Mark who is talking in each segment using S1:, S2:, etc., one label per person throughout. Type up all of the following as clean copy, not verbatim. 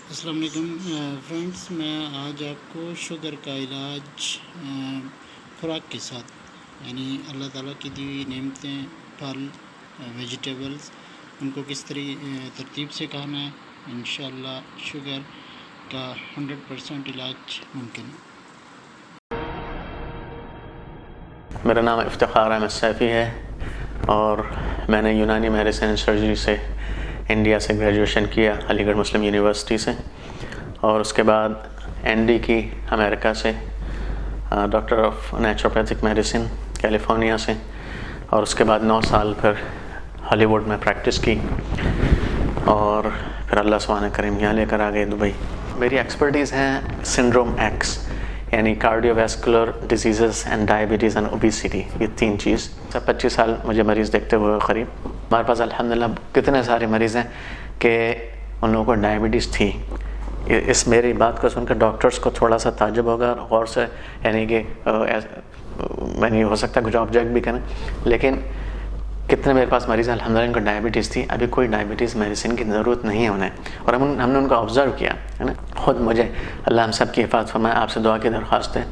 S1: अस्सलाम वालेकुम फ्रेंड्स, मैं आज आपको शुगर का इलाज खुराक के साथ यानी अल्लाह ताला की दी हुई नेमतें, फल, वेजिटेबल्स उनको किस तरतीब से खाना है, इंशाअल्लाह शुगर का 100% इलाज मुमकिन है।
S2: मेरा नाम इफ्तिखार अहमद सैफ़ी है और मैंने यूनानी मेडिसिन एंड सर्जरी से इंडिया से ग्रेजुएशन किया, अलीगढ़ मुस्लिम यूनिवर्सिटी से, और उसके बाद एनडी की अमेरिका से, doctor of naturopathic medicine California से, और उसके बाद 9 साल फिर हॉलीवुड में प्रैक्टिस की और फिर अल्लाह सुब्हान करीम यहाँ लेकर आ गए दुबई। मेरी एक्सपर्टीज़ हैं सिंड्रोम एक्स यानी cardiovascular disease and diabetes and obesity, ये 3 चीज़। 25 साल मुझे मरीज़ देखते हुए करीब। हमारे पास अल्हम्दुलिल्लाह कितने सारे मरीज़ हैं कि उन लोगों को डायबिटीज़ थी। इस मेरी बात को सुनकर डॉक्टर्स को थोड़ा सा ताज्जुब होगा और से, यानी कि मैंने हो सकता है कुछ ऑब्जेक्ट भी करें, लेकिन कितने मेरे पास मरीज़ अल्हम्दुलिल्लाह इनको डायबिटीज़ थी, अभी कोई डायबिटीज़ मेडिसिन की ज़रूरत नहीं है उन्हें, और हमने उनको ऑब्ज़र्व किया है ना। ख़ुद मुझे अल्लाह हम सब की हिफाज़त फरमाए, आपसे दुआ की दरख्वास्त है।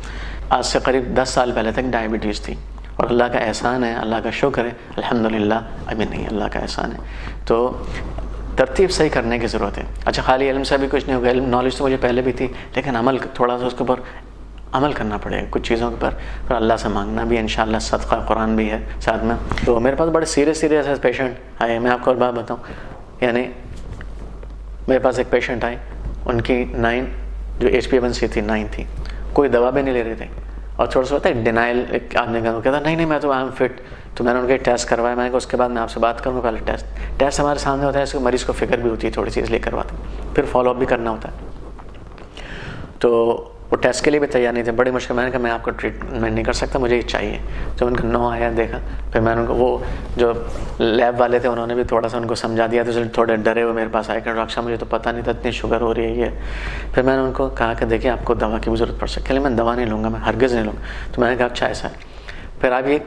S2: आज से करीब 10 साल पहले तक डायबिटीज़ थी और अल्लाह का एहसान है, अल्लाह का शुक्र है, अल्हम्दुलिल्लाह अभी नहीं, अल्लाह का एहसान है। तो तरतीब सही करने की ज़रूरत है। अच्छा, खाली इल्म से भी कुछ नहीं होगा, इल्म नॉलेज तो मुझे पहले भी थी, लेकिन अमल थोड़ा सा उसके ऊपर अमल करना पड़ेगा, कुछ चीज़ों के ऊपर फिर अल्लाह से मांगना भी, इंशाअल्लाह सदका कुरान भी है साथ में। तो मेरे पास बड़े सीरियस पेशेंट आए। मैं आपको और बात बताऊँ, यानी मेरे पास एक पेशेंट आए, उनकी 9 जो HbA1c थी 9 थी, कोई दवा भी नहीं ले रहे थे, और थोड़ा सा होता है डिनाइल, एक आदमी का कहता नहीं मैं तो आई एम फिट। तो मैंने उनके टेस्ट करवाया, मैंने कहा उसके बाद मैं आपसे बात करूँगा। पहले टेस्ट हमारे सामने होता है, इसको मरीज़ को फिक्र भी होती है थोड़ी सी, इसलिए करवाते हैं, फिर फॉलोअप भी करना होता है। तो वो टेस्ट के लिए भी तैयार नहीं थे, बड़ी मुश्किल। मैंने कहा मैं आपको ट्रीटमेंट नहीं कर सकता, मुझे ये चाहिए। जब उनका 9 आया देखा, फिर मैंने उनको, वो जो लैब वाले थे उन्होंने भी थोड़ा सा उनको समझा दिया, तो थोड़े डरे हुए मेरे पास आए कि डॉक्टर साहब मुझे तो पता नहीं था इतनी शुगर हो रही है ये। फिर मैंने उनको कहा कि देखिए आपको दवा की भी ज़रूरत पड़ सकती है। मैं दवा नहीं लूँगा, मैं हरगिज़ नहीं लूँगा। तो मैंने कहा अच्छा ऐसा है। फिर अभी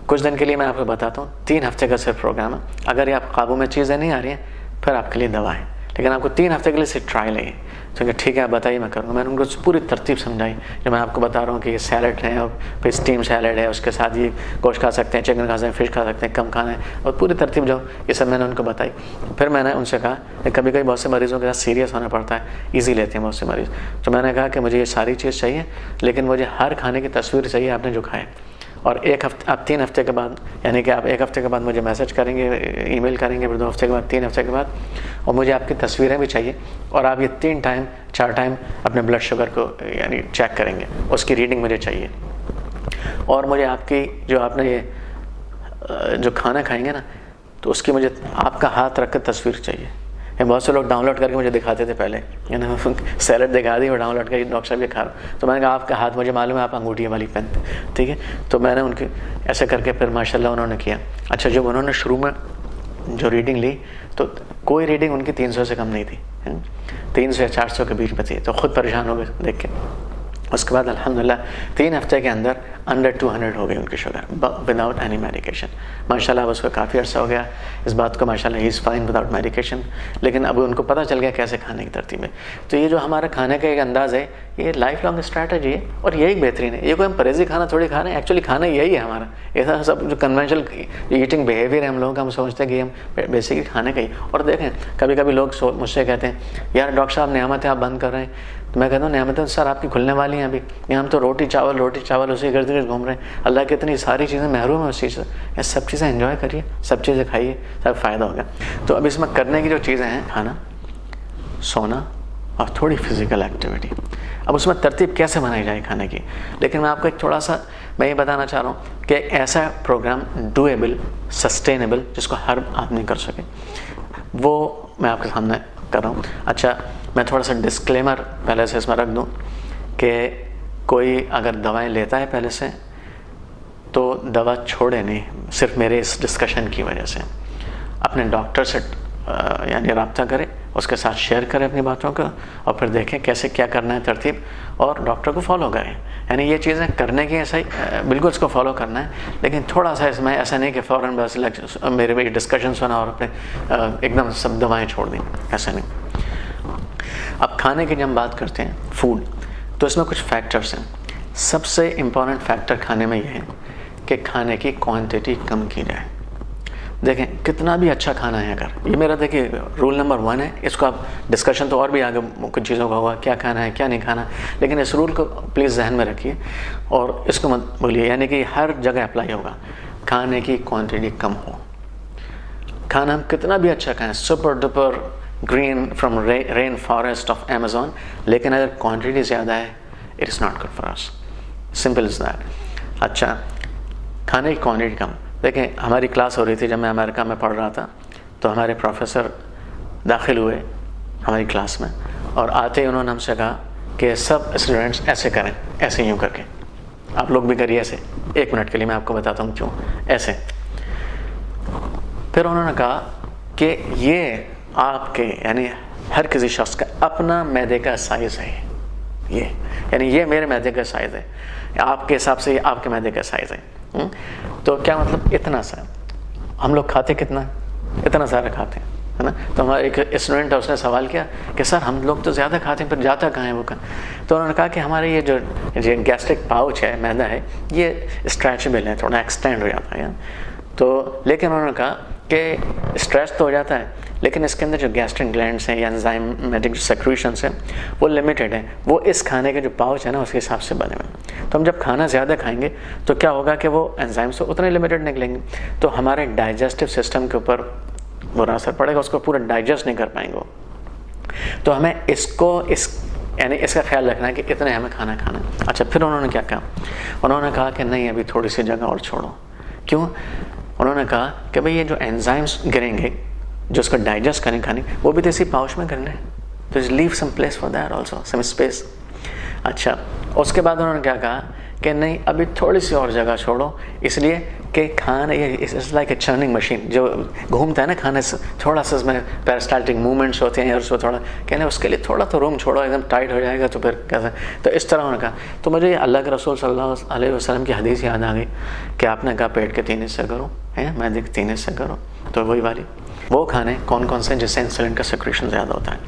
S2: कुछ दिन के लिए मैं आपको बताता हूँ, 3 हफ्ते का सिर्फ प्रोग्राम है। अगर ये आप काबू में चीज़ें नहीं आ रही हैं, फिर आपके लिए दवा है, लेकिन आपको 3 हफ्ते के लिए सिर्फ ट्रायल है। तो ठीक है आप बताइए, मैं करूँगा। मैंने उनको पूरी तरतीब समझाई, जो मैं आपको बता रहा हूँ कि ये सैलड है और फिर स्टीम सैलड है, उसके साथ ये गोश्त खा सकते हैं, चिकन खा सकते हैं, फिश खा सकते हैं, कम खाना है, और पूरी तरतीब जो ये सब मैंने उनको बताई। फिर मैंने उनसे कहा कि कभी कभी बहुत से मरीज़ों के साथ सीरियस होना पड़ता है, ईजी लेते हैं बहुत से मरीज़। तो मैंने कहा कि मुझे ये सारी चीज़ चाहिए, लेकिन मुझे हर खाने की तस्वीर चाहिए आपने जो खाए। और 1 हफ्ते, आप 3 हफ्ते के बाद, यानी कि आप 1 हफ्ते के बाद मुझे मैसेज करेंगे, ईमेल करेंगे, फिर 2 हफ्ते के बाद, 3 हफ्ते के बाद, और मुझे आपकी तस्वीरें भी चाहिए। और आप ये 3 टाइम 4 टाइम अपने ब्लड शुगर को यानी चेक करेंगे, उसकी रीडिंग मुझे चाहिए। और मुझे आपकी जो आपने ये जो खाना खाएंगे ना, तो उसकी मुझे आपका हाथ रख कर तस्वीर चाहिए। बहुत से लोग डाउनलोड करके मुझे दिखाते थे पहले, है ना, सैलड दिखा दी और डाउनलोड करके डॉक्टर साहब ये खा रहा हूँ। तो मैंने कहा आपका हाथ मुझे मालूम है, आप अंगूठी वाली पहनते, ठीक है। तो मैंने उनके ऐसे करके फिर माशाल्लाह उन्होंने किया। अच्छा, जब उन्होंने शुरू में जो रीडिंग ली, तो कोई रीडिंग उनकी 300 से कम नहीं थी, 300 या 400 के बीच में थी। तो ख़ुद परेशान हो गए देख के। उसके बाद अल्हम्दुलिल्लाह 3 हफ्ते के अंदर अंडर 200 हो गई उनकी शुगर विदाउट एनी मेडिकेशन। माशाल्लाह अब उसको काफ़ी अर्सा हो गया इस बात को, माशाल्लाह he is fine without medication. लेकिन अब उनको पता चल गया कैसे खाने की तरतीब है। तो ये जो हमारा खाने का एक अंदाज़ है, ये लाइफ लॉन्ग स्ट्रैटेजी है, और यही बेहतरीन है। ये कोई हम परहेज़ी खाना थोड़ी खा रहे हैं, एक्चुअली खाना यही है हमारा। ऐसा सब जो कन्वेंशनल ईटिंग बिहेवियर है हम लोगों का, हम समझते हैं कि हम बेसिकली खाने का ही। और देखें कभी कभी लोग मुझसे कहते हैं यार डॉक्टर साहब नेमत है आप बंद कर रहे हैं। तो मैं कहता हूँ नेमतें सर आपकी खुलने वाली हैं अभी। यहाँ हम तो रोटी चावल उसी गिर्द गिर्द घूम रहे हैं। अल्लाह की इतनी सारी चीज़ें महरूम है उस चीज़ से। ये सब चीज़ें एंजॉय करिए, सब चीज़ें खाइए, सब फ़ायदा होगा। तो अब इसमें करने की जो चीज़ें हैं, खाना, सोना और थोड़ी फिज़िकल एक्टिविटी। अब उसमें तरतीब कैसे बनाई जाए खाने की, लेकिन मैं आपको एक थोड़ा सा मैं ये बताना चाह रहा हूँ कि एक ऐसा प्रोग्राम डूएबल, सस्टेनेबल, जिसको हर आदमी कर सके, वो मैं आपके सामने कर रहा हूँ। अच्छा, मैं थोड़ा सा डिस्क्लेमर पहले से इसमें रख दूँ कि कोई अगर दवाएं लेता है पहले से, तो दवा छोड़े नहीं सिर्फ मेरे इस डिस्कशन की वजह से। अपने डॉक्टर से यानी रब्ता करें, उसके साथ शेयर करें अपनी बातों को, और फिर देखें कैसे क्या करना है तरतीब, और डॉक्टर को फॉलो करें। यानी ये चीज़ें करने की ऐसा ही बिल्कुल इसको फॉलो करना है, लेकिन थोड़ा सा इसमें ऐसा नहीं कि फ़ौरन बस मेरे में डिस्कशन सुना और अपने एकदम सब दवाएँ छोड़ दी, ऐसा नहीं। अब खाने की जब हम बात करते हैं फूड, तो इसमें कुछ फैक्टर्स हैं। सबसे इम्पॉर्टेंट फैक्टर खाने में यह है कि खाने की क्वांटिटी कम की जाए। देखें कितना भी अच्छा खाना है, अगर ये मेरा देखिए रूल नंबर 1 है, इसको आप डिस्कशन तो और भी आगे कुछ चीज़ों का होगा, क्या खाना है क्या नहीं खाना, लेकिन इस रूल को प्लीज़ जहन में रखिए और इसको मत भूलिए, यानी कि हर जगह अप्लाई होगा। खाने की क्वांटिटी कम हो। खाना हम कितना भी अच्छा खाएं, super duper green from rain forest of Amazon, लेकिन अगर क्वांटिटी ज़्यादा है it is not good for us, simple is that. अच्छा, खाने की क्वांटिटी कम। देखें हमारी क्लास हो रही थी जब मैं अमेरिका में पढ़ रहा था, तो हमारे प्रोफेसर दाखिल हुए हमारी क्लास में और आते ही उन्होंने हमसे कहा कि सब स्टूडेंट्स ऐसे करें, ऐसे यूँ करके, आप लोग भी करिए ऐसे। 1 मिनट के लिए मैं आपको बताता हूँ क्यों ऐसे। फिर उन्होंने कहा कि ये आपके यानी हर किसी शख्स का अपना मैदे का साइज़ है, ये यानी ये मेरे मैदे का साइज़ है, आपके हिसाब से ये आपके मैदे का साइज़ है। तो क्या मतलब इतना सा हम लोग खाते कितना, इतना सारा खाते हैं, है ना। तो हमारा एक स्टूडेंट है, उसने सवाल किया कि सर हम लोग तो ज़्यादा खाते हैं, फिर जाता कहाँ है वो कहाँ। तो उन्होंने कहा कि हमारे ये जो गैस्ट्रिक पाउच है, मैदा है, ये स्ट्रेचेबल है, थोड़ा एक्सटेंड हो जाता है। तो लेकिन उन्होंने कहा कि स्ट्रेच तो हो जाता है, लेकिन इसके अंदर जो गैस्ट्रिक ग्लैंड्स हैं या एंजाइमेटिक जो सेक्रेशंस हैं वो लिमिटेड है, वो इस खाने के जो पाउच है ना उसके हिसाब से बने हुए। तो हम जब खाना ज़्यादा खाएंगे तो क्या होगा कि वो एंजाइम्स तो उतने लिमिटेड निकलेंगे, तो हमारे डाइजेस्टिव सिस्टम के ऊपर बुरा असर पड़ेगा, उसको पूरा डाइजेस्ट नहीं कर पाएंगे। तो हमें यानी इसका ख्याल रखना है कि इतने हमें खाना खाना है। अच्छा, फिर उन्होंने क्या कहा, उन्होंने कहा कि नहीं अभी थोड़ी सी जगह और छोड़ो। क्यों? उन्होंने कहा कि भाई ये जो एंजाइम्स गिरेंगे जो उसको डाइजेस्ट करें खाने, वो भी तो इसी पाउच में करना है, तो leave some place for that also, some space. अच्छा, उसके बाद उन्होंने क्या कहा कि नहीं अभी थोड़ी सी और जगह छोड़ो, इसलिए कि खाना ये it's like a churning machine, जो घूमता है ना खाने से, थोड़ा सा उसमें पेरिस्टाल्टिक मूवमेंट्स होते हैं और उसको थोड़ा कहने उसके लिए थोड़ा तो रूम छोड़ो, एकदम टाइट हो जाएगा तो फिर कैसे। तो इस तरह उन्होंने कहा। तो मुझे अल्लाह के रसूल सल्लल्लाहु अलैहि वसल्लम की हदीस याद आ गई कि आपने कहा पेट के 3 हिस्से करो, है मैदे के 3 हिस्से करो। तो वही वाली वो खाने कौन कौन से जिससे इंसुलिन का सिक्रेशन ज़्यादा होता है।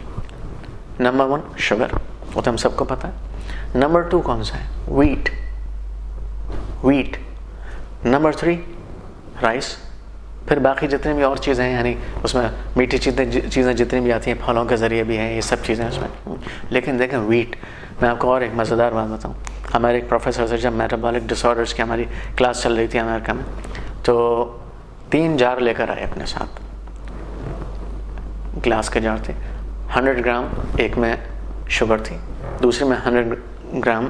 S2: नंबर 1 शुगर, वो तो हम सबको पता है। नंबर 2 कौन सा है? वीट। Number 3 rice. फिर बाकी जितनी भी और चीज़ें हैं, यानी उसमें मीठी चीज़ें जितनी भी आती हैं, फलों के ज़रिए भी हैं, ये सब चीज़ें उसमें। लेकिन देखें वीट, मैं आपको और एक मज़ेदार बात बताऊँ। हमारे एक प्रोफेसर से जब मेटाबॉलिक डिसऑर्डर्स की हमारी क्लास चल रही थी अमेरिका में, तो 3 जार लेकर आए अपने साथ, ग्लास के जार थे। 100 ग्राम एक में शुगर थी, दूसरे में 100 ग्राम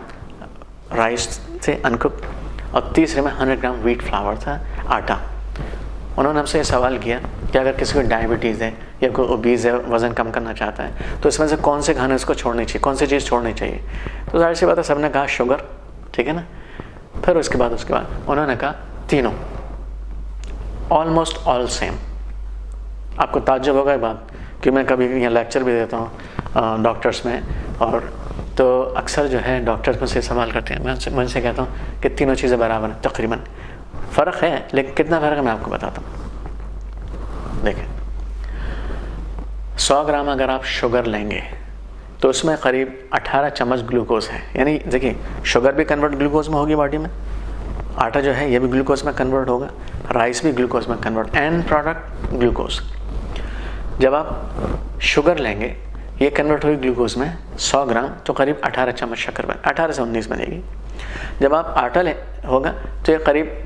S2: राइस थे अनकुक्ड, और तीसरे में 100 ग्राम व्हीट फ्लावर था, आटा। उन्होंने हमसे ये सवाल किया कि अगर किसी को डायबिटीज़ है या कोई ओबीज़ है, वज़न कम करना चाहता है, तो इसमें से कौन से खाने उसको छोड़नी चाहिए, कौन सी चीज़ छोड़नी चाहिए। तो जाहिर सी बात है सबने कहा शुगर, ठीक है ना। फिर उसके बाद उन्होंने कहा तीनों, ऑलमोस्ट ऑल सेम। आपको ताज्जुब होगा ये बात कि मैं कभी यहाँ लेक्चर भी देता हूँ डॉक्टर्स में, और तो अक्सर जो है डॉक्टर्स मुझसे सवाल करते हैं, मैं उनसे कहता हूँ कि तीनों चीज़ें बराबर हैं तकरीबन। फ़र्क है, लेकिन कितना फ़र्क है मैं आपको बताता हूँ। देखें 100 ग्राम अगर आप शुगर लेंगे तो उसमें करीब 18 चम्मच ग्लूकोज है। यानी देखिए शुगर भी कन्वर्ट ग्लूकोज में होगी बॉडी में, आटा जो है ये भी ग्लूकोज में कन्वर्ट होगा, राइस भी ग्लूकोज में कन्वर्ट, एंड प्रोडक्ट ग्लूकोज। जब आप शुगर लेंगे ये कन्वर्ट होगी ग्लूकोज में 100 ग्राम, तो करीब 18 चम्मच शक्कर बने, 18 से 19 बनेगी। जब आप आटा होगा तो ये करीब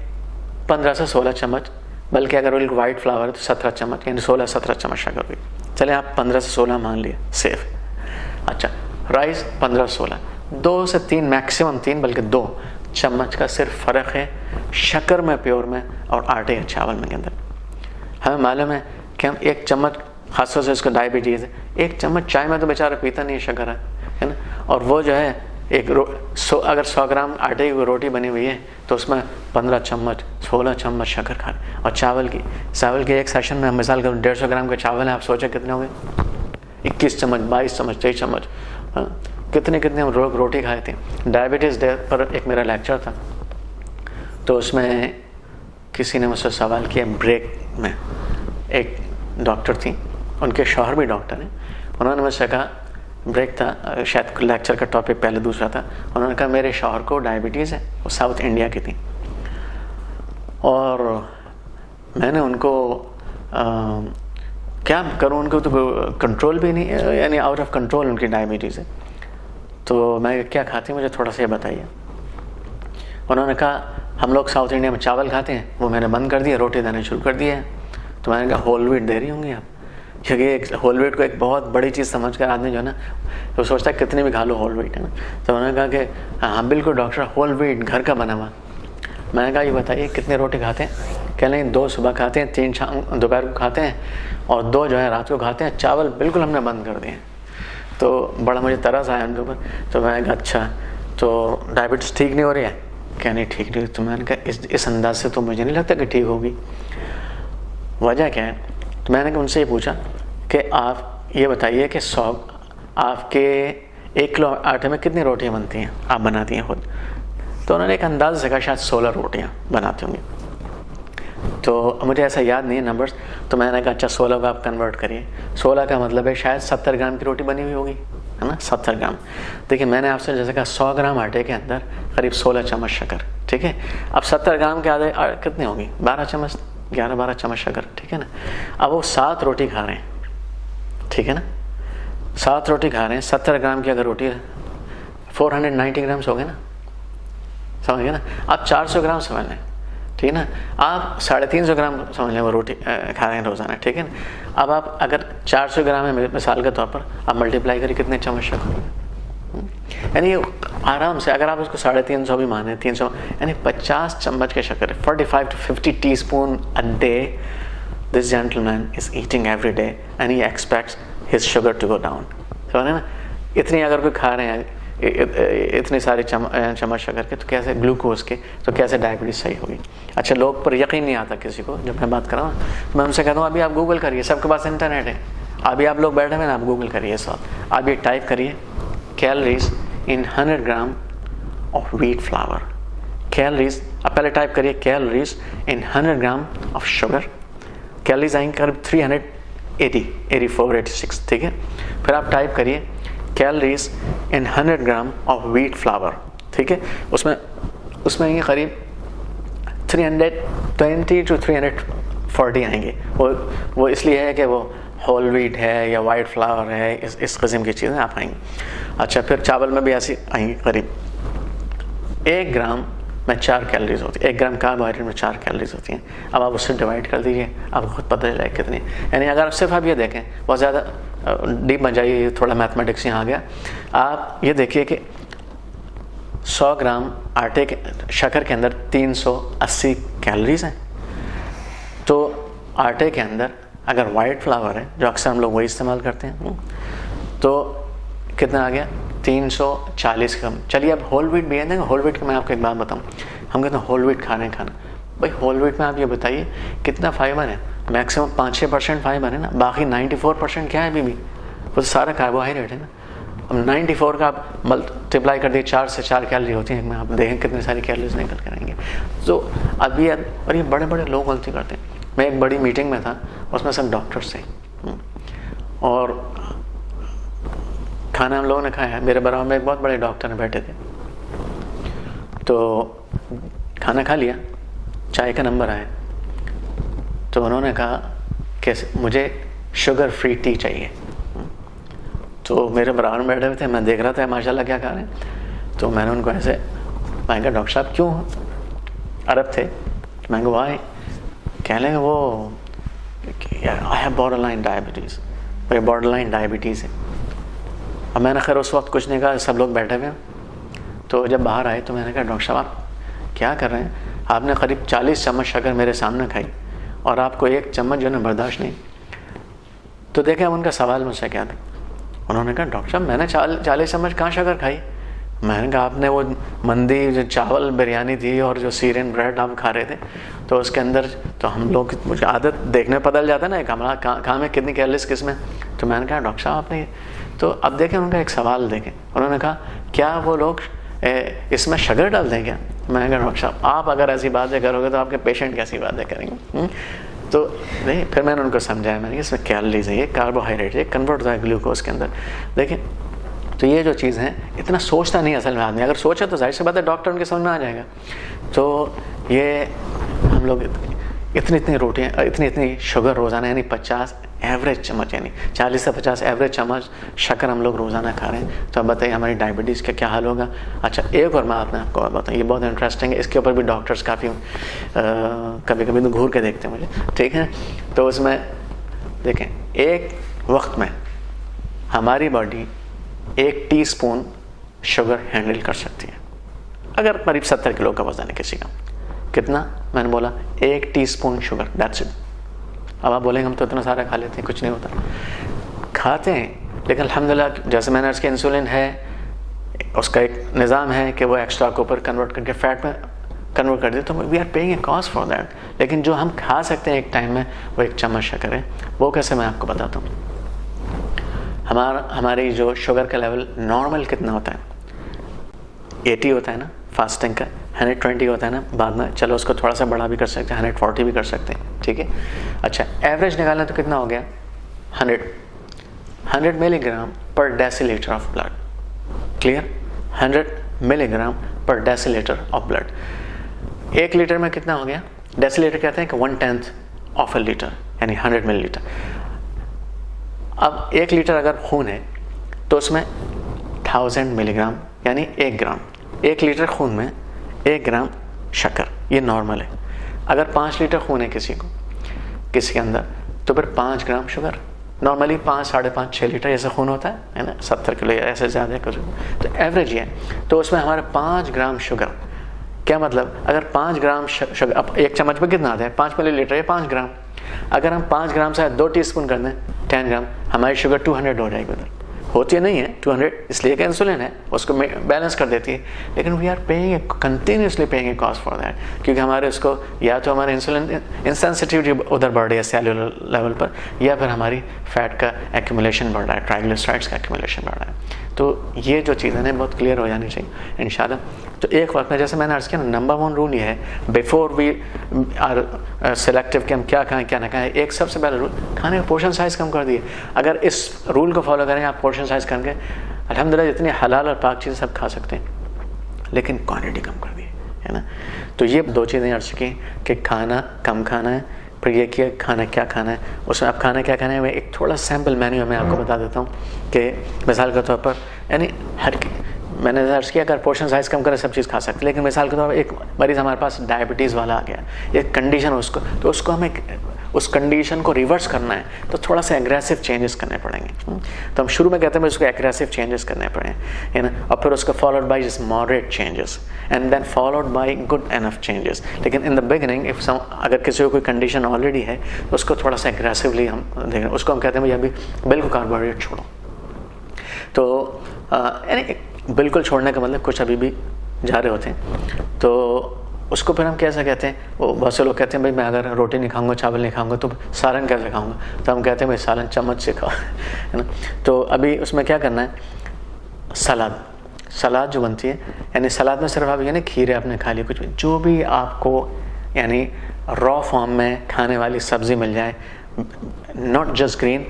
S2: 15 से 16 चम्मच, बल्कि अगर वो वाइट फ्लावर है तो 17 चम्मच, यानी 16-17 चम्मच शक्कर हुई। चले आप 15 से 16 मान लिए, सेफ। अच्छा, राइस 15-16, 2 से 3 मैक्सिमम 3 बल्कि 2 चम्मच का सिर्फ फ़र्क है शक्कर में प्योर में और आटे या चावल में के अंदर। हमें मालूम है कि हम 1 चम्मच, खासतौर से उसको डायबिटीज़ है, 1 चम्मच चाय में तो बेचारा पीता नहीं है, शक्कर है ना। और वो जो है अगर 100 ग्राम आटे की रोटी बनी हुई है तो उसमें 15 चम्मच 16 चम्मच शक्कर खा। और चावल की एक सेशन में हम मिसाल करूँ 150 ग्राम के चावल है, आप सोचें कितने होंगे, 21 चम्मच 22 चम्मच 23 चम्मच, कितने हम रोटी खाए थे। डायबिटीज़ डे पर एक मेरा लेक्चर था, तो उसमें किसी ने मुझसे सवाल किया, ब्रेक में एक डॉक्टर थी, उनके शौहर भी डॉक्टर हैं, उन्होंने मुझसे कहा ब्रेक था, शायद लेक्चर का टॉपिक पहले दूसरा था। उन्होंने कहा मेरे शौहर को डायबिटीज़ है, वो साउथ इंडिया की थी, और मैंने उनको क्या करूँ, उनको तो कंट्रोल भी नहीं, यानी आउट ऑफ कंट्रोल उनकी डायबिटीज़ है। तो मैं क्या खाती, मुझे थोड़ा सा ये बताइए। उन्होंने कहा हम लोग साउथ इंडिया में चावल खाते हैं, वो मैंने बंद कर दिया, रोटी देना शुरू कर दिया है। तो मैंने कहा होल व्हीट दे रही होंगी आप, क्योंकि एक होल व्हीट को एक बहुत बड़ी चीज़ समझ कर आदमी जो है ना, तो सोचता है कितनी भी खा लो होल व्हीट है ना। तो उन्होंने कहा कि हाँ बिल्कुल डॉक्टर, होल व्हीट घर का बना हुआ। मैंने कहा ये बताइए कितने रोटी खाते हैं? कह लें 2 सुबह खाते हैं, 3 शाम दोपहर को खाते हैं, और 2 जो है रात को खाते हैं। चावल बिल्कुल हमने बंद कर दिए। तो बड़ा मुझे तरस आया उनके ऊपर। तो मैंने कहा अच्छा, तो डायबिटीज़ ठीक नहीं हो रही है? क्या नहीं ठीक नहीं? तो मैंने कहा इस अंदाज से तो मुझे नहीं लगता कि ठीक होगी, वजह क्या है? तो मैंने उनसे ये पूछा कि आप ये बताइए कि आपके 1 किलो आटे में कितनी रोटियां बनती हैं, आप बनाती हैं खुद? तो उन्होंने एक अंदाज़ से कहा शायद 16 रोटियां बनाती होंगी। तो मुझे ऐसा याद नहीं है नंबर्स। तो मैंने कहा अच्छा 16 को आप कन्वर्ट करिए। 16 का मतलब है शायद 70 ग्राम की रोटी बनी हुई होगी, है ना, 70 ग्राम। देखिए मैंने आपसे जैसे कहा 100 ग्राम आटे के अंदर करीब 16 चम्मच शक्कर, ठीक है। अब 70 ग्राम के आधे कितनी होगी? 12 चम्मच, 11-12 चम्मच शक्कर, ठीक है ना। अब वो 7 रोटी खा रहे हैं, ठीक है ना, 7 रोटी खा रहे हैं। 70 ग्राम की अगर रोटी है 490 ग्राम्स हो गए ना, समझ गए ना। आप 400 ग्राम समझ लें, ठीक है ना। आप 350 ग्राम समझ लें वो रोटी खा रहे हैं रोज़ाना, ठीक है ना। अब आप अगर 400 ग्राम है मिसाल के तौर पर, आप मल्टीप्लाई करिए कितने चम्मच शक्कर, यानी आराम से अगर आप उसको 350 भी माने, 300, यानी 50 चम्मच के शक्कर, 45 to 50 teaspoon a day this gentleman is eating every day and he expects his sugar to go down. समझ ना, इतनी अगर कोई खा रहे हैं इतनी सारी चम्मच शक्कर के, तो कैसे ग्लूकोज के, तो कैसे डायबिटीज़ सही होगी? अच्छा, लोग पर यकीन नहीं आता किसी को जब मैं बात कर रहा हूँ, तो मैं उनसे कहता हूँ अभी आप गूगल करिए, सबके पास इंटरनेट है, अभी आप लोग बैठे हुए ना, आप गूगल करिए सब, आप ये टाइप करिए calories in 100 gram of wheat flour. Calories, आप पहले टाइप करिए calories in 100 gram of sugar, calories आएंगे करीब 380, 84, 86, ठीक है। फिर आप टाइप करिए calories in 100 gram of wheat flour, ठीक है। उसमें आएंगे करीब 320 to 340 आएंगे। वो इसलिए है कि वो होल व्हीट है या वाइट फ्लावर है, इस किस्म की चीज़ें आप आएंगी। अच्छा, फिर चावल में भी ऐसी आएंगी करीब 1 ग्राम में 4 कैलोरीज होती है, 1 ग्राम कार्बोहाइड्रेट में 4 कैलोरीज होती हैं। अब आप उससे डिवाइड कर दीजिए, आपको खुद पता चलेगा कितनी। यानी अगर सिर्फ आप ये देखें, बहुत ज़्यादा डीप में जाइए, थोड़ा मैथमेटिक्स यहाँ आ गया। आप ये देखिए कि 100 ग्राम आटे के शक्कर के अंदर 380 कैलोरीज हैं। तो आटे के अंदर अगर वाइट फ्लावर है, जो अक्सर हम लोग वही इस्तेमाल करते हैं, तो कितना आ गया? 340 ग्राम। चलिए अब होल व्हीट भी है ना, होल व्हीट का मैं आपको एक बात बताऊँ। हम कहते हैं होल व्हीट खाना भाई, होल व्हीट में आप ये बताइए कितना फाइबर है? मैक्सिमम 5-6% फाइबर है ना, बाकी 94% क्या है अभी भी? वो तो सारा कार्बोहाइड्रेट है ना। अब 94 का आप मल्टीप्लाई कर दिए, 4 से 4 कैलोरी होती हैं, आप देखें कितनी सारी कैलोरीज निकल कर आएंगे। तो अभी और ये बड़े बड़े लोग गलती करते हैं। मैं एक बड़ी मीटिंग में था, उसमें सब डॉक्टर्स थे, और खाना हम लोगों ने खाया। मेरे बराबर में एक बहुत बड़े डॉक्टर बैठे थे, तो खाना खा लिया, चाय का नंबर आया, तो उन्होंने कहा कि मुझे शुगर फ्री टी चाहिए। तो मेरे बराबर में बैठे हुए थे, मैं देख रहा था माशाल्लाह क्या खा रहे हैं। तो मैंने उनको ऐसे, मैं कहा डॉक्टर साहब क्यों? अरब थे। मैं कहा वाई? कह लेंगे वो आई हैव बॉर्डरलाइन डायबिटीज़, मेरे बॉर्डरलाइन डायबिटीज़ है। अब मैंने खैर उस वक्त कुछ नहीं कहा, सब लोग बैठे हुए। तो जब बाहर आए तो मैंने कहा डॉक्टर साहब आप क्या कर रहे हैं? आपने करीब 40 चम्मच शक्कर मेरे सामने खाई और आपको 1 चम्मच जो है बर्दाश्त नहीं। तो देखें उनका सवाल मुझसे क्या था। उन्होंने कहा डॉक्टर साहब मैंने 40 चम्मच कहाँ शक्कर खाई? मैंने कहा आपने वो मंदी जो चावल बिरयानी थी और जो सीरियन ब्रेड आप खा रहे थे, तो उसके अंदर तो हम लोग, मुझे आदत देखने बदल जाता है ना, कमरा कहाँ में कितनी कैलोरीज किस में। तो मैंने कहा डॉक्टर साहब आपने, तो अब देखें उनका एक सवाल देखें। उन्होंने कहा क्या वो लोग इसमें शक्कर डाल दें क्या? मैंने कहा डॉक्टर साहब आप अगर ऐसी बातें करोगे तो आपके पेशेंट कैसी बातें करेंगे? तो नहीं, फिर मैंने उनको समझाया, मैंने इसमें कैलोरीज है, ये कार्बोहाइड्रेट है, कन्वर्ट होता है ग्लूकोज के अंदर। देखिए तो ये जो चीज़ है इतना सोचता नहीं असल में आदमी, अगर सोचे तो जाहिर सी बात है डॉक्टर उनके समझ में आ जाएगा। तो ये हम लोग इतनी रोटियाँ, इतनी शुगर रोज़ाना, यानी 50 एवरेज चम्मच, यानी 40 से 50 एवरेज चम्मच शक्कर हम लोग रोज़ाना खा रहे हैं। तो अब बताइए हमारी डायबिटीज़ का क्या हाल होगा। अच्छा, एक और मैं आपको बताऊँ, ये बहुत इंटरेस्टिंग है, इसके ऊपर भी डॉक्टर्स काफ़ी कभी कभी तो घूर के देखते हैं मुझे, ठीक है। तो उसमें देखें, एक वक्त में हमारी बॉडी 1 टीस्पून शुगर हैंडल कर सकती है, अगर करीब 70 किलो का वजन है किसी का। कितना? मैंने बोला 1 टीस्पून शुगर, दैट्स इट। अब आप बोलेंगे हम तो इतना सारा खा लेते हैं, कुछ नहीं होता। खाते हैं, लेकिन अल्हम्दुलिल्लाह जैसे मैंने अर्ज़ किया, इंसुलिन है, उसका एक निज़ाम है कि वो एक्स्ट्रा को ऊपर कन्वर्ट करके फैट में कन्वर्ट कर दे, तो we are paying a cost for that. लेकिन जो हम खा सकते हैं एक टाइम में, वो 1 चम्मच शक्कर है। वो कैसे, मैं आपको बताता हूँ। हमारी जो शुगर का लेवल नॉर्मल कितना होता है? 80 होता है ना फास्टिंग का, 120 होता है ना बाद में, चलो उसको थोड़ा सा बड़ा भी कर सकते हैं, 140 भी कर सकते हैं, ठीक है। अच्छा, एवरेज निकालना तो कितना हो गया? 100 मिलीग्राम पर decilitre of blood. Clear? 100 milligram पर डेसीलीटर ऑफ ब्लड। 1 लीटर में कितना हो गया? डेसीलीटर कहते हैं कि 1/10 ऑफ अ लीटर, यानी 100 मिलीलीटर। अब 1 लीटर अगर खून है तो उसमें 1000 मिलीग्राम, यानी 1 ग्राम। 1 लीटर खून में 1 ग्राम शक्कर, ये नॉर्मल है। अगर 5 लीटर खून है किसी के अंदर, तो फिर 5 ग्राम शुगर। नॉर्मली 5, 5.5, 6 लीटर ऐसा खून होता है ना, 70 किलो या ऐसे ज़्यादा कुछ, तो एवरेज ये है। तो उसमें हमारे 5 ग्राम शुगर, क्या मतलब, अगर 5 ग्राम शुगर, अब 1 चम्मच में कितना आता है? 5 मिलीलीटर या 5 ग्राम। अगर हम 5 ग्राम से 2 टीस्पून कर दें, 10 ग्राम, हमारी शुगर 200 हो जाएगी उधर। होती नहीं है 200, इसलिए कि इंसुलिन है, उसको बैलेंस कर देती है। लेकिन we are paying continuously paying a cost for that, क्योंकि हमारे उसको या तो हमारे इंसुलिन इंसेंसिटिविटी उधर बढ़ रही है सेलुलर लेवल पर, या फिर हमारी फैट का एक्यूमुलेशन बढ़ रहा है, ट्राइग्लिसराइड्स का एक्यूमुलेशन बढ़ रहा है। तो ये जो चीज़ें हैं बहुत क्लियर हो जानी चाहिए इंशाल्लाह। तो एक वक्त में, जैसे मैंने अर्ज़ किया ना, नंबर 1 रूल ये है, बिफोर वी आर सिलेक्टिव कि हम क्या खाएं क्या ना खाएं, एक सबसे पहला रूल, खाने का पोर्शन साइज़ कम कर दिए। अगर इस रूल को फॉलो करें आप, पोर्शन साइज़ करके अल्हम्दुलिल्लाह जितनी हलाल और पाक चीज़ें सब खा सकते हैं, लेकिन क्वांटिटी कम कर दी है ना। तो ये 2 चीज़ें अर्ज़ की कि खाना कम खाना है, फिर ये कि खाना क्या खाना है। उसमें अब खाना क्या खाना है, मैं एक थोड़ा सैम्पल मेन्यू मैं आपको बता देता हूँ कि मिसाल के तौर पर, यानी मैंने अर्ज़ किया अगर पोर्शन साइज़ कम करें सब चीज़ खा सकते, लेकिन मिसाल के तौर पर एक मरीज़ हमारे पास डायबिटीज़ वाला आ गया, एक कंडीशन उसको, तो उसको हमें उस कंडीशन को रिवर्स करना है, तो थोड़ा सा एग्रेसिव चेंजेस करने पड़ेंगे। तो हम शुरू में कहते हैं उसको एग्रेसिव चेंजेस करने पड़े, है ना, और फिर उसको followed by just moderate changes and then followed by good enough changes. लेकिन इन द बिगिनिंग अगर किसी को कोई कंडीशन ऑलरेडी है तो उसको थोड़ा सा एग्रेसिवली हम देखें, उसको हम कहते हैं भाई अभी बिल्कुल कार्बोहाइड्रेट छोड़ो। तो यानी बिल्कुल छोड़ने का मतलब कुछ अभी भी जा रहे होते हैं, तो उसको फिर हम कैसे कहते हैं, वो बहुत से लोग कहते हैं भाई मैं अगर रोटी नहीं खाऊंगा, चावल नहीं खाऊंगा, तो सालन कैसे खाऊंगा? तो हम कहते हैं भाई सालन चम्मच से खाओ, है ना। तो अभी उसमें क्या करना है, सलाद जो बनती है, यानी सलाद में सिर्फ आप यानी खीरे आपने खा लिया, कुछ भी, जो भी आपको यानी रॉ फॉर्म में खाने वाली सब्ज़ी मिल जाए, नॉट जस्ट ग्रीन,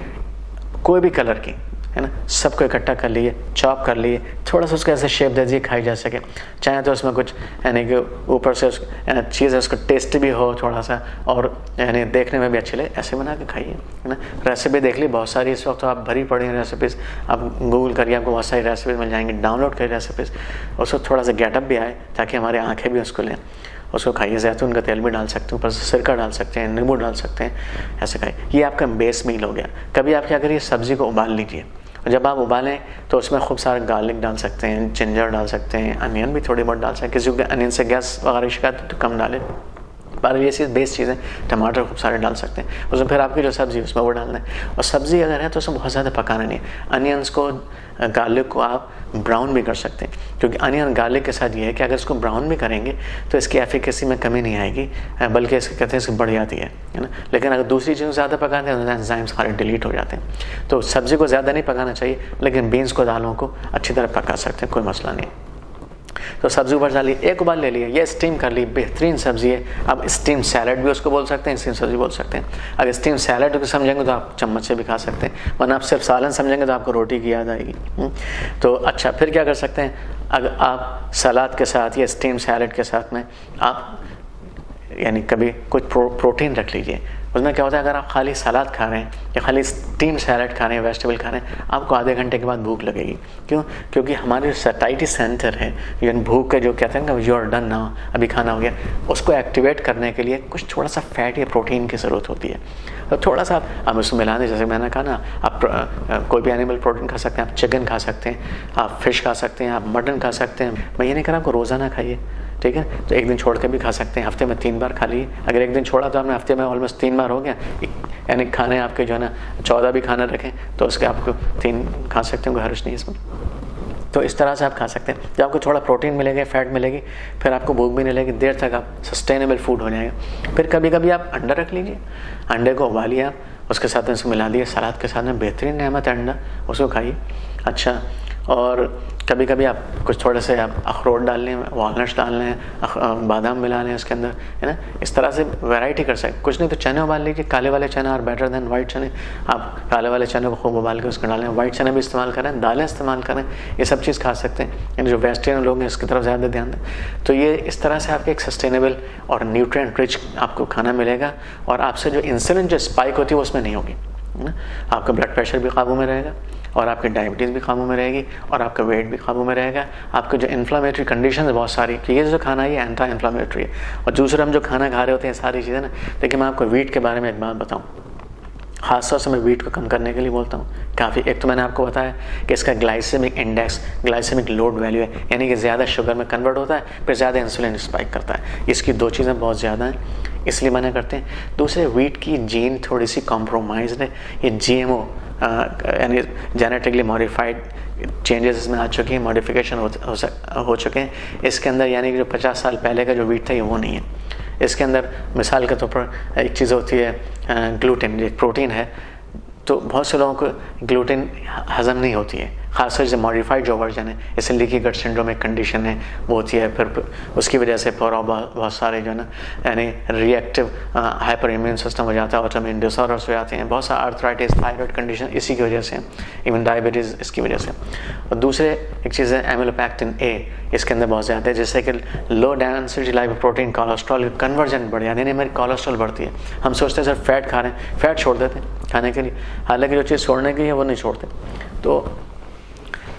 S2: कोई भी कलर की, है ना, सबको इकट्ठा कर लिए, चॉप कर लिए, थोड़ा सा उसको ऐसे शेप दे दिए खाई जा सके। चाहे तो उसमें कुछ यानी कि ऊपर से चीज़ है उसको टेस्ट भी हो थोड़ा सा, और यानी देखने में भी अच्छे लगे, ऐसे बना के खाइए, है ना। रेसिपी देख ली बहुत सारी, इस वक्त तो आप भरी पड़ी हैं रेसिपीज़, आप गूगल करिए आपको बहुत सारी रेसिपीज़ मिल जाएंगी, डाउनलोड करिए रेसिपीज़, उसको थोड़ा सा गेटअप भी आए ताकि हमारी आँखें भी उसको लें, उसको खाइए। जैतून का तेल भी डाल सकते हैं, ऊपर से सिरका डाल सकते हैं, नींबू डाल सकते हैं, ऐसे खाइए। ये आपका बेस मील हो गया। कभी आप क्या करिए, सब्ज़ी को उबाल लीजिए, जब आप उबालें तो उसमें खूब सारा गार्लिक डाल सकते हैं, जिंजर डाल सकते हैं, अनियन भी थोड़ी बहुत डाल सकते हैं। किसी को अनियन से गैस वगैरह की शिकायत तो कम डालें, पर ये चीज़ बेस चीज़ें, टमाटर खूब सारे डाल सकते हैं। उसमें फिर आपकी जो सब्ज़ी है उसमें वो डालना है, और सब्ज़ी अगर है तो उसमें बहुत ज़्यादा पकाना नहीं है। अनियंस को, गार्लिक को आप ब्राउन भी कर सकते हैं, क्योंकि अनियन गार्लिक के साथ ये है कि अगर इसको ब्राउन भी करेंगे तो इसकी एफिकेसी में कमी नहीं आएगी, बल्कि इसके कहते हैं इसकी बढ़ जाती है ना। लेकिन अगर दूसरी चीज़ ज़्यादा पकाते हैं तो एंजाइम्स सारे डिलीट हो जाते हैं। तो सब्ज़ी को ज़्यादा नहीं पकाना चाहिए, लेकिन बीन्स को, दालों को अच्छी तरह पका सकते हैं, कोई मसला नहीं। तो सब्ज़ी ऊपर डाली, एक उबाल ले लिया, ये स्टीम कर ली, बेहतरीन सब्ज़ी है। अब स्टीम सैलड भी उसको बोल सकते हैं, स्टीम सब्ज़ी बोल सकते हैं। अगर स्टीम सैलड को समझेंगे तो आप चम्मच से भी खा सकते हैं, वरना आप सिर्फ सालन समझेंगे तो आपको रोटी की याद आएगी। तो अच्छा, फिर क्या कर सकते हैं, अगर आप सलाद के साथ या स्टीम सैलड के साथ में आप यानी कभी कुछ प्रोटीन रख लीजिए। उसमें क्या होता है, अगर आप खाली सलाद खा रहे हैं या खाली स्टीम सैलड खा रहे हैं, वेजिटेबल खा रहे हैं, आपको आधे घंटे के बाद भूख लगेगी। क्यों? क्योंकि हमारे जो सैटिस्फैक्शन सेंटर है, यानी भूख का जो कहते हैं ना, यू आर डन नाउ, अभी खाना हो गया, उसको एक्टिवेट करने के लिए कुछ थोड़ा सा फैट या प्रोटीन की ज़रूरत होती है। तो थोड़ा सा आप उसमें मिला दें, जैसे मैंने कहा ना, आप कोई भी एनिमल प्रोटीन खा सकते हैं, आप चिकन खा सकते हैं, आप फिश खा सकते हैं, आप मटन खा सकते हैं। मैं ये नहीं कह रहा आपको रोज़ाना खाइए, ठीक है, तो एक दिन छोड़ के भी खा सकते हैं, हफ्ते में 3 बार खा लीजिए। अगर एक दिन छोड़ा तो आपने हफ्ते में ऑलमोस्ट 3 बार हो गया, यानी खाने आपके जो है ना 14 भी खाना रखें तो उसके आपको 3 खा सकते हैं, कोई हर्ज नहीं इसमें। तो इस तरह से आप खा सकते हैं, जब आपको थोड़ा प्रोटीन मिलेगा, फैट मिलेगी, फिर आपको भूख भी नहीं लगेगी, देर तक आप सस्टेनेबल फूड हो जाएगा। फिर कभी कभी आप अंडा रख लीजिए, अंडे को उबालिए आप, उसके साथ में इसको मिला दिए सलाद के साथ में, बेहतरीन नेमत है अंडा, उसको खाइए। अच्छा, और कभी कभी आप कुछ थोड़े से आप अखरोट डाल लें, वॉलनट्स डाल लें, बादाम मिला लें उसके अंदर, है ना, इस तरह से वैरायटी कर सकते। कुछ नहीं तो चने उबाल लीजिए, काले वाले चने आर बेटर देन वाइट चने। आप काले वाले चने को खूब उबाल के उसको डालें, वाइट चने भी इस्तेमाल करें, दालें इस्तेमाल करें, ये सब चीज़ खा सकते हैं। यानी जो वेजिटेरियन लोग हैं इसकी तरफ ज़्यादा ध्यान दें। तो ये इस तरह से आपके एक सस्टेनेबल और न्यूट्रिएंट रिच आपको खाना मिलेगा, और आपसे जो इंसुलिन जो स्पाइक होती है वो उसमें नहीं होगी, है ना। आपका ब्लड प्रेशर भी काबू में रहेगा, और आपकी डायबिटीज़ भी काबू में रहेगी, और आपका वेट भी काबू में रहेगा। आपके जो इन्फ्लामेटरी कंडीशन है बहुत सारी, कि ये जो खाना है ये एंटी इन्फ्लामेटरी है। और दूसरा हम जो खाना खा रहे होते हैं सारी चीज़ें ना, देखिए मैं आपको वीट के बारे में एक बात बताऊँ, खास तौर से मैं वीट को कम करने के लिए बोलता हूँ काफ़ी। एक तो मैंने आपको बताया कि इसका glycemic index, glycemic load value है, यानी कि ज़्यादा शुगर में कन्वर्ट होता है, फिर ज़्यादा इंसुलिन स्पाइक करता है। इसकी 2 चीज़ें बहुत ज़्यादा हैं, इसलिए मना करते हैं। दूसरे, वीट की जीन थोड़ी सी कॉम्प्रोमाइज़ है, ये GMO यानी जेनेटिकली मॉडिफाइड चेंजेस इसमें आ चुके हैं, मॉडिफिकेशन हो चुके हैं इसके अंदर, यानी कि जो 50 साल पहले का जो वीट था ये वो नहीं है। इसके अंदर मिसाल के तौर पर एक चीज़ होती है ग्लूटेन, एक प्रोटीन है, तो बहुत से लोगों को ग्लूटेन हज़म नहीं होती है, खासतौर से मॉडिफाइड जो वर्जन है, जैसे लीकी गट सिंड्रोम एक कंडीशन है वो होती है, फिर उसकी वजह से बहुत सारे जो है ना, यानी रिएक्टिव हाइपर इम्यून सिस्टम हो जाता है, ऑटोइम्यून डिसऑर्डर्स हो जाते हैं, बहुत सारा आर्थराइटिस, थायराइड कंडीशन इसी की वजह से, इवन डायबिटीज़ इसकी वजह से। और दूसरे एक चीज़ है एमिलोपैक्टिन A, इसके अंदर बहुत ज़्यादा है, जिससे कि low density lipoprotein cholesterol conversion बढ़ जाती है, यानी हमारी कोलेस्ट्रॉल बढ़ती है। हम सोचते हैं सर फैट खा रहे हैं, फैट छोड़ देते हैं खाने के लिए, हालांकि जो चीज़ छोड़ने की है वो नहीं छोड़ते, तो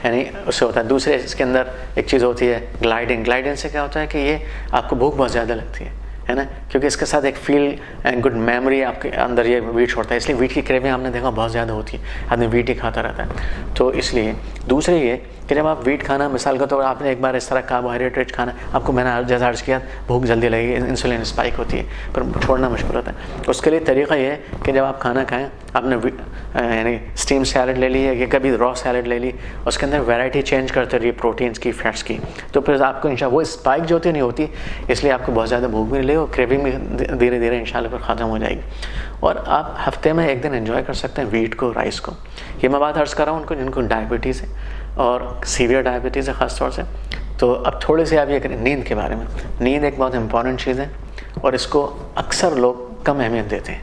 S2: यानी उससे होता है। दूसरे इसके अंदर एक चीज़ होती है ग्लाइडिन। ग्लाइडिन से क्या होता है कि ये आपको भूख बहुत ज़्यादा लगती है ना, क्योंकि इसके साथ एक फील एंड गुड मेमोरी आपके अंदर ये वीट छोड़ता है, इसलिए वीट की क्रेविंग आपने देखा बहुत ज़्यादा होती है, आदमी वीट ही खाता रहता है। तो इसलिए दूसरे ये कि जब आप वीट खाना, मिसाल का तो आपने एक बार इस तरह कार्बोहाइड्रेट रिच खाना, आपको मैंने जैसा अर्ज किया, भूख जल्दी लगेगी, इंसुलिन स्पाइक होती है, पर छोड़ना मुश्किल होता है। उसके लिए तरीका ये है कि जब आप खाना खाएं, आपने यानी स्टीम सैलड ले ली है या कभी रॉ सैलड ले ली, उसके अंदर वैरायटी चेंज करते रहिए प्रोटीन्स की, फैट्स की, तो फिर आपको इंशाल्लाह वो स्पाइक जो होती नहीं होती, इसलिए आपको बहुत ज़्यादा भूख भी नहीं लगेगी, क्रेविंग भी धीरे धीरे इंशाल्लाह फिर ख़त्म हो जाएगी। और आप हफ्ते में एक दिन एंजॉय कर सकते हैं वीट को, राइस को। ये मैं बात अर्ज़ कर रहा हूँ उनको जिनको डायबिटीज़ है और सीवियर डायबिटीज़ है ख़ास तौर से। तो अब थोड़े से आप ये करें नींद के बारे में। नींद एक बहुत इंपॉर्टेंट चीज़ है और इसको अक्सर लोग कम अहमियत देते हैं,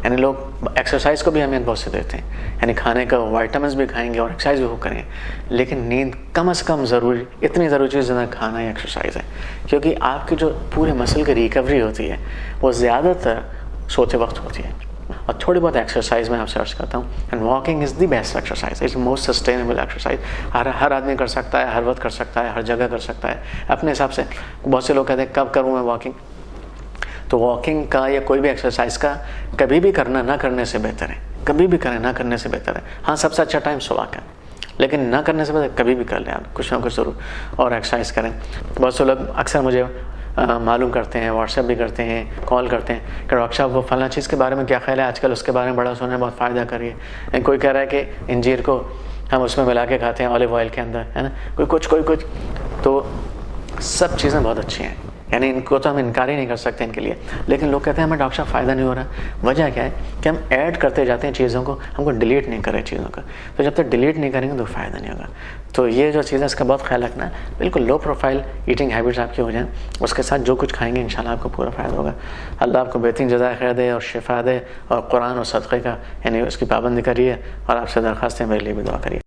S2: यानी लोग एक्सरसाइज को भी अहमियत बहुत से देते हैं, यानी खाने का वाइटामिन भी खाएंगे और एक्सरसाइज भी वो करेंगे, लेकिन नींद कम से कम ज़रूरी, इतनी ज़रूरी चीज़ जितना खाना या एक्सरसाइज है, क्योंकि आपकी जो पूरे मसल की रिकवरी होती है वो ज़्यादातर सोते वक्त होती है। और थोड़ी बहुत एक्सरसाइज मैं आपसे अर्ज करता हूँ, and walking is the best exercise, it's most sustainable exercise. हर आदमी कर सकता है, हर वक्त कर सकता है, हर जगह कर सकता है अपने हिसाब से। बहुत से लोग कहते हैं कब करूँ मैं वॉकिंग, तो वॉकिंग का या कोई भी एक्सरसाइज का कभी भी करना ना करने से बेहतर है, कभी भी करें ना करने से बेहतर है। हाँ, सबसे अच्छा टाइम सुबह का, लेकिन ना करने से बेहतर कभी भी कर लें आप कुछ ना कुछ ज़रूर, और एक्सरसाइज करें। बहुत से लोग अक्सर मुझे मालूम करते हैं, व्हाट्सएप भी करते हैं, कॉल करते हैं कि डॉक्टर साहब वो फलाना चीज़ के बारे में क्या ख्याल है, आजकल उसके बारे में बड़ा सुना है, बहुत फ़ायदा करिए। कोई कह रहा है कि इंजीर को हम उसमें मिला के खाते हैं ऑलिव ऑयल के अंदर, है ना, कोई कुछ। तो सब चीज़ें बहुत अच्छी हैं, यानी इनको तो हम इनकार ही नहीं कर सकते इनके लिए, लेकिन लोग कहते हैं हमें डॉक्टर साहब फ़ायदा नहीं हो रहा। वजह क्या है कि हम ऐड करते जाते हैं चीज़ों को, हमको डिलीट नहीं करें चीज़ों का। तो जब तक डिलीट नहीं करेंगे तो फ़ायदा नहीं होगा। तो ये जो चीज़ है इसका बहुत ख्याल रखना है। बिल्कुल लो प्रोफाइल ईटिंग हैबिट्स आपकी हो जाएँ, उसके साथ जो कुछ खाएंगे इंशाल्लाह आपको पूरा फ़ायदा होगा। अल्लाह आपको बेहतरीन जज़ाए खैर दे और शिफा दे, और कुरान और सदक़े का यानी उसकी पाबंदी करिए। और आपसे दरख्वास्त है मेरे लिए भी दुआ करिए।